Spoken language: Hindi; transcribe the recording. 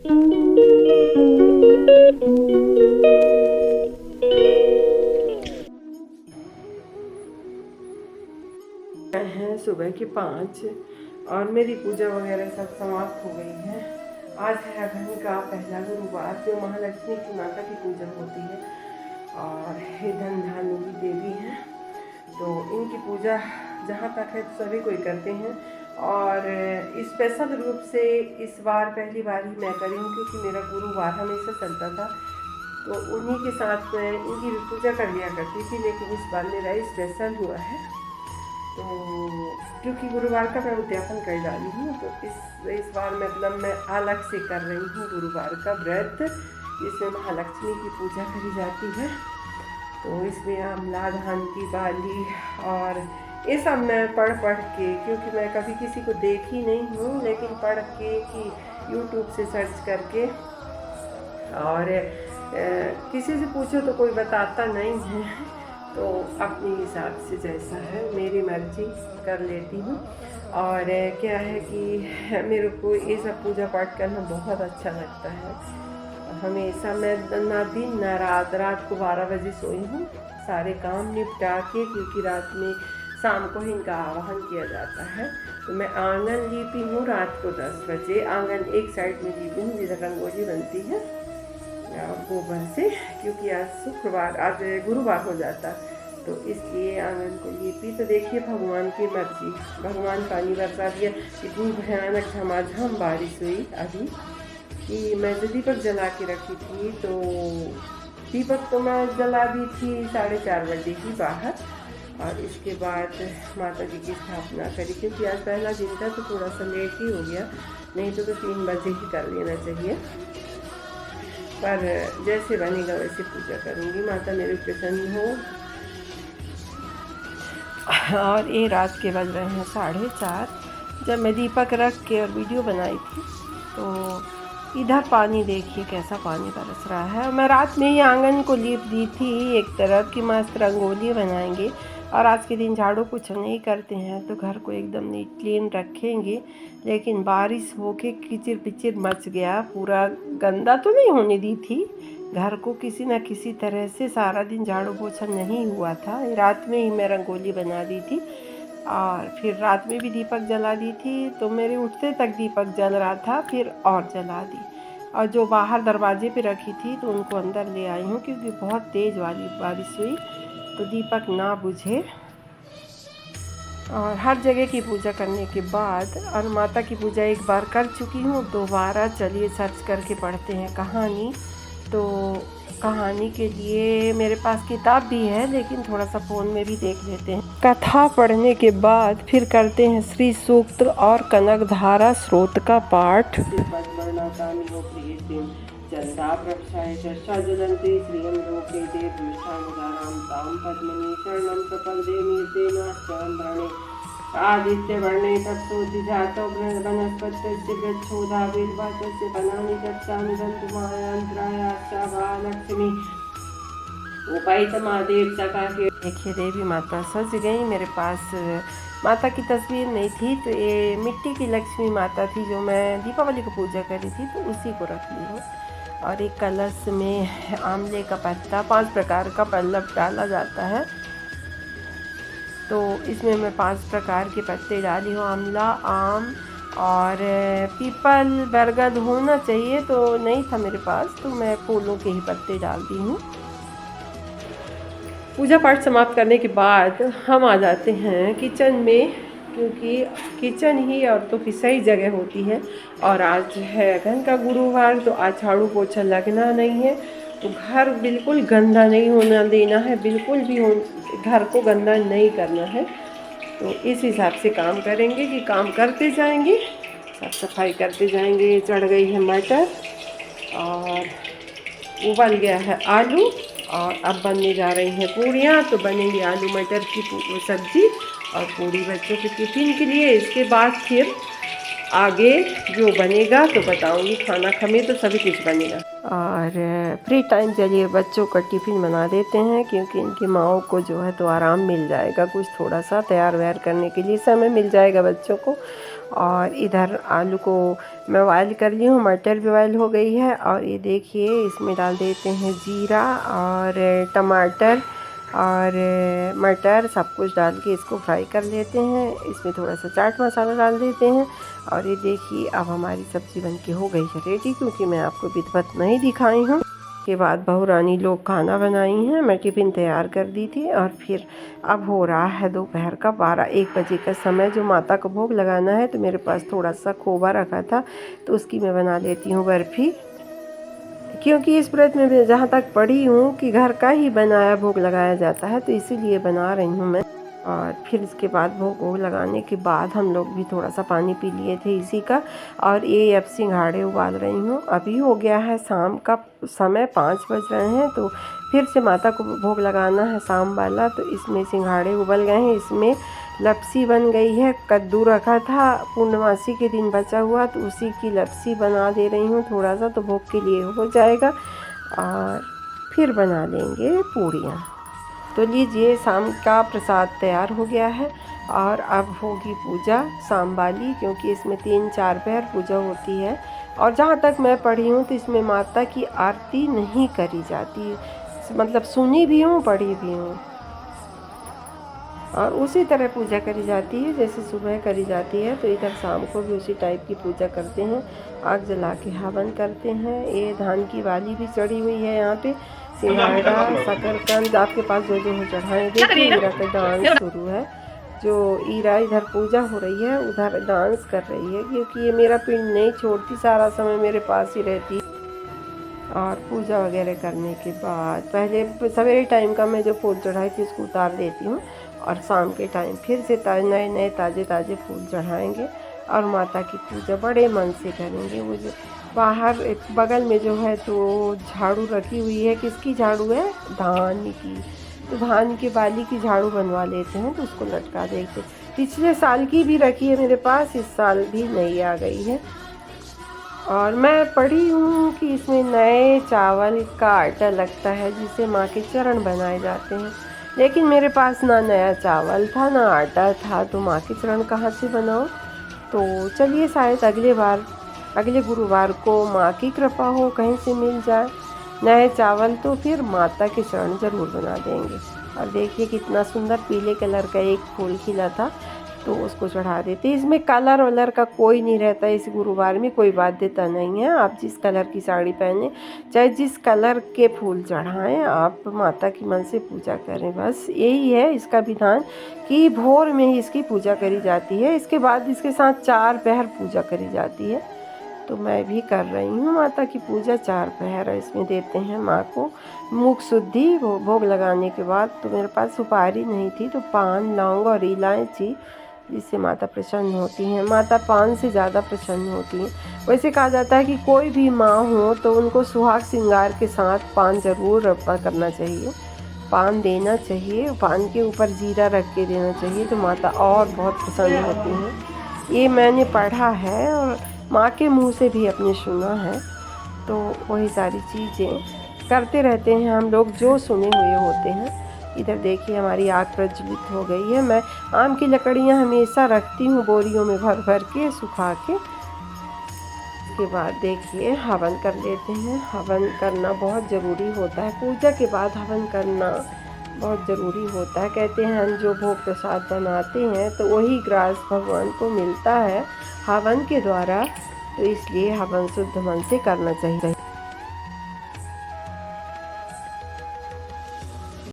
हैं सुबह के 5 और मेरी पूजा वगैरह सब समाप्त हो गई है। आज है अगहन का पहला गुरुवार, जो महालक्ष्मी की माता की पूजा होती है और ये धन धानु की देवी हैं, तो इनकी पूजा जहाँ तक है सभी कोई करते हैं। और स्पेशल रूप से इस बार पहली बार ही मैं करी हूँ, क्योंकि मेरा गुरुवार हमेशा चलता था, तो उन्हीं के साथ मैं इनकी भी पूजा कर लिया करती थी। लेकिन इस बार मेरा स्पेशल हुआ है, तो क्योंकि गुरुवार का मैं उद्यापन कर डाली हूँ, तो इस बार मतलब मैं अलग से कर रही हूँ गुरुवार का व्रत। इसमें महालक्ष्मी की पूजा करी जाती है, तो इसमें आंवला, धान की बाली और ये सब मैं पढ़ के, क्योंकि मैं कभी किसी को देखी नहीं हूँ, लेकिन पढ़ के कि यूट्यूब से सर्च करके, और किसी से पूछो तो कोई बताता नहीं है, तो अपने हिसाब से जैसा है मेरी मर्जी कर लेती हूँ। और क्या है कि मेरे को ये सब पूजा पाठ करना बहुत अच्छा लगता है। हमेशा मैं ना दिन ना रात को 12 बजे सोई हूँ, सारे काम निपटा के, क्योंकि रात में शाम को इनका आवाहन किया जाता है। तो मैं आंगन लीपी हूँ रात को 10 बजे, आंगन एक साइड में लीपी हूँ जिधर रंगोली बनती है गोबर से, क्योंकि आज शुक्रवार, आज गुरुवार हो जाता, तो इसलिए आंगन को लीपी। तो देखिए भगवान की मर्जी, भगवान पानी बरसा दिया। इतनी भयानक झमाझम बारिश हुई अभी कि मैं जो दीपक जला के रखी थी, तो दीपक तो मैं जला दी थी 4:30 बजे ही बाहर, और इसके बाद माता जी की स्थापना करी, क्योंकि आज पहला दिन था तो थोड़ा सा लेट ही हो गया, नहीं तो 3 बजे ही कर लेना चाहिए। पर जैसे बनेगा वैसे पूजा करूँगी, माता मेरे प्रसन्न हो। और ये रात के बज रहे हैं 4:30, जब मैं दीपक रख के और वीडियो बनाई थी, तो इधर पानी देखिए कैसा पानी बरस रहा है। मैं रात में ही आंगन को लीप दी थी एक तरफ कि मस्त रंगोली बनाएंगे, और आज के दिन झाड़ू पोछा नहीं करते हैं, तो घर को एकदम नीट क्लीन रखेंगे। लेकिन बारिश होके किचिर पिचिर मच गया, पूरा गंदा तो नहीं होने दी थी घर को, किसी न किसी तरह से सारा दिन झाड़ू पोछा नहीं हुआ था। रात में ही मैं रंगोली बना दी थी, और फिर रात में भी दीपक जला दी थी, तो मेरे उठते तक दीपक जल रहा था, फिर और जला दी। और जो बाहर दरवाजे पे रखी थी तो उनको अंदर ले आई हूँ, क्योंकि बहुत तेज़ वाली बारिश हुई, तो दीपक ना बुझे। और हर जगह की पूजा करने के बाद, और माता की पूजा एक बार कर चुकी हूँ, दोबारा चलिए सर्च करके पढ़ते हैं कहानी। तो कहानी के लिए मेरे पास किताब भी है, लेकिन थोड़ा सा फ़ोन में भी देख लेते हैं। कथा पढ़ने के बाद फिर करते हैं श्री सूक्त और कनकधारा स्रोत का पाठ। चंदा प्रक्षाय चर्चा जलंते श्रियं लोके ते पुरुषानुदारां तां पद्मनि शरणं प्रपद्ये मीर्तेनाश्चन्द्रणे आदित्यवर्णे तत्सोति जातो वनस्पतस्य गच्छोदाविर्वाचस्य वनानि गच्छामि गन्तुमायन्त्रायाश्च महालक्ष्मी उपैतमादेव सका के। देखिए देवी माता सज गई। मेरे पास माता की तस्वीर नहीं थी, तो ये मिट्टी की लक्ष्मी माता थी जो मैं दीपावली को पूजा करी थी, तो उसी को रख ली हूँ। और एक कलश में आंवले का पत्ता, 5 प्रकार का पल्लव डाला जाता है, तो इसमें मैं 5 प्रकार के पत्ते डाली हूँ। आंवला, आम और पीपल, बरगद होना चाहिए, तो नहीं था मेरे पास, तो मैं फूलों के ही पत्ते डाल दी हूँ। पूजा पाठ समाप्त करने के बाद हम आ जाते हैं किचन में, क्योंकि किचन ही औरतों की सही जगह होती है। और आज है अगहन का गुरुवार, तो आज झाड़ू पोछा लगना नहीं है, तो घर बिल्कुल गंदा नहीं होना देना है, बिल्कुल भी घर को गंदा नहीं करना है। तो इस हिसाब से काम करेंगे कि काम करते जाएंगे, साफ सफाई करते जाएंगे। चढ़ गई है मटर और उबल गया है आलू, और अब बनने जा रही हैं पूड़ियाँ। तो बनेंगी आलू मटर की सब्ज़ी और पूड़ी बच्चों के टिफ़िन के लिए। इसके बाद फिर आगे जो बनेगा तो बताऊंगी। खाना खमे तो सभी कुछ बनेगा। और फ्री टाइम चलिए बच्चों का टिफ़िन बना देते हैं, क्योंकि इनकी माओ को जो है तो आराम मिल जाएगा, कुछ थोड़ा सा तैयार व्यार करने के लिए समय मिल जाएगा बच्चों को। और इधर आलू को मैं बॉयल कर ली हूँ, मटर भी बॉयल हो गई है। और ये देखिए इसमें डाल देते हैं जीरा और टमाटर और मटर, सब कुछ डाल के इसको फ्राई कर लेते हैं। इसमें थोड़ा सा चाट मसाला डाल देते हैं। और ये देखिए अब हमारी सब्ज़ी बनके हो गई है रेडी, क्योंकि मैं आपको विधिवत नहीं दिखाई हूँ। के बाद बहू रानी लोग खाना बनाई हैं, मैं टिफ़िन तैयार कर दी थी। और फिर अब हो रहा है दोपहर का 12-1 बजे का समय, जो माता को भोग लगाना है। तो मेरे पास थोड़ा सा खोवा रखा था, तो उसकी मैं बना लेती हूँ बर्फ़ी, क्योंकि इस व्रत में मैं जहाँ तक पढ़ी हूँ कि घर का ही बनाया भोग लगाया जाता है, तो इसीलिए बना रही हूँ मैं। और फिर इसके बाद भोग लगाने के बाद हम लोग भी थोड़ा सा पानी पी लिए थे इसी का। और ये अब सिंघाड़े उबाल रही हूँ। अभी हो गया है शाम का समय, 5 बज रहे हैं। तो फिर से माता को भोग लगाना है शाम वाला, तो इसमें सिंघाड़े उबल गए हैं। इसमें लपसी बन गई है। कद्दू रखा था पूर्णमासी के दिन बचा हुआ, तो उसी की लपसी बना दे रही हूँ थोड़ा सा, तो भोग के लिए हो जाएगा। और फिर बना लेंगे पूड़ियाँ। तो लीजिए शाम का प्रसाद तैयार हो गया है। और अब होगी पूजा शाम वाली, क्योंकि इसमें 3-4 पहर पूजा होती है। और जहाँ तक मैं पढ़ी हूँ तो इसमें माता की आरती नहीं करी जाती, मतलब सुनी भी हूँ पढ़ी भी हूँ। और उसी तरह पूजा करी जाती है जैसे सुबह करी जाती है। तो इधर शाम को भी उसी टाइप की पूजा करते हैं, आग जला के हवन करते हैं। ये धान की वाली भी चढ़ी हुई है यहाँ पे, सिंघाड़ा, शकरकंद, आपके पास जो जो हो चढ़ाएं। देखिए ईरा का डांस शुरू है। जो ईरा इधर पूजा हो रही है उधर डांस कर रही है, क्योंकि ये मेरा पिंड नहीं छोड़ती, सारा समय मेरे पास ही रहती। और पूजा वगैरह करने के बाद पहले सवेरे टाइम का मैं जो फूल चढ़ाई थी उसको उतार देती हूँ। और शाम के टाइम फिर से नए नए ताज़े ताज़े फूल चढ़ाएंगे और माता की पूजा बड़े मन से करेंगे। वो जो बाहर बगल में जो है तो झाड़ू रखी हुई है, किसकी झाड़ू है? धान की। तो धान के बाली की झाड़ू बनवा लेते हैं, तो उसको लटका देते। पिछले साल की भी रखी है मेरे पास, इस साल भी नई आ गई है। और मैं पढ़ी हूँ कि इसमें नए चावल का आटा लगता है जिससे माँ के चरण बनाए जाते हैं। लेकिन मेरे पास ना नया चावल था ना आटा था, तो माँ के चरण कहाँ से बनाऊँ? तो चलिए शायद अगले गुरुवार को माँ की कृपा हो कहीं से मिल जाए नए चावल, तो फिर माता के चरण ज़रूर बना देंगे। और देखिए कितना सुंदर पीले कलर का एक फूल खिला था, तो उसको चढ़ा देते। इसमें कलर वलर का कोई नहीं रहता, इस गुरुवार में कोई बाध्यता नहीं है। आप जिस कलर की साड़ी पहने, चाहे जिस कलर के फूल चढ़ाएं, आप माता की मन से पूजा करें। बस यही है इसका विधान कि भोर में ही इसकी पूजा करी जाती है। इसके बाद इसके साथ 4 पहर पूजा करी जाती है। तो मैं भी कर रही हूँ माता की पूजा। 4 पहर इसमें देते हैं माँ को मुख शुद्धि भोग लगाने के बाद। तो मेरे पास सुपारी नहीं थी, तो पान, लौंग और इलायची, जिससे माता प्रसन्न होती हैं। माता पान से ज़्यादा प्रसन्न होती हैं। वैसे कहा जाता है कि कोई भी माँ हो तो उनको सुहाग श्रृंगार के साथ पान ज़रूर करना चाहिए, पान देना चाहिए। पान के ऊपर जीरा रख के देना चाहिए, तो माता और बहुत प्रसन्न होती हैं। ये मैंने पढ़ा है और माँ के मुँह से भी अपने सुना है। तो वही सारी चीज़ें करते रहते हैं हम लोग जो सुने हुए होते हैं। इधर देखिए हमारी आग प्रज्वलित हो गई है। मैं आम की लकड़ियाँ हमेशा रखती हूँ बोरियों में भर भर के सुखा के। इसके बाद देखिए हवन कर लेते हैं। हवन करना बहुत ज़रूरी होता है, पूजा के बाद हवन करना बहुत ज़रूरी होता है। कहते हैं हम जो भोग प्रसाद बनाते हैं तो वही ग्रास भगवान को मिलता है हवन के द्वारा, तो इसलिए हवन शुद्ध मन से करना चाहिए।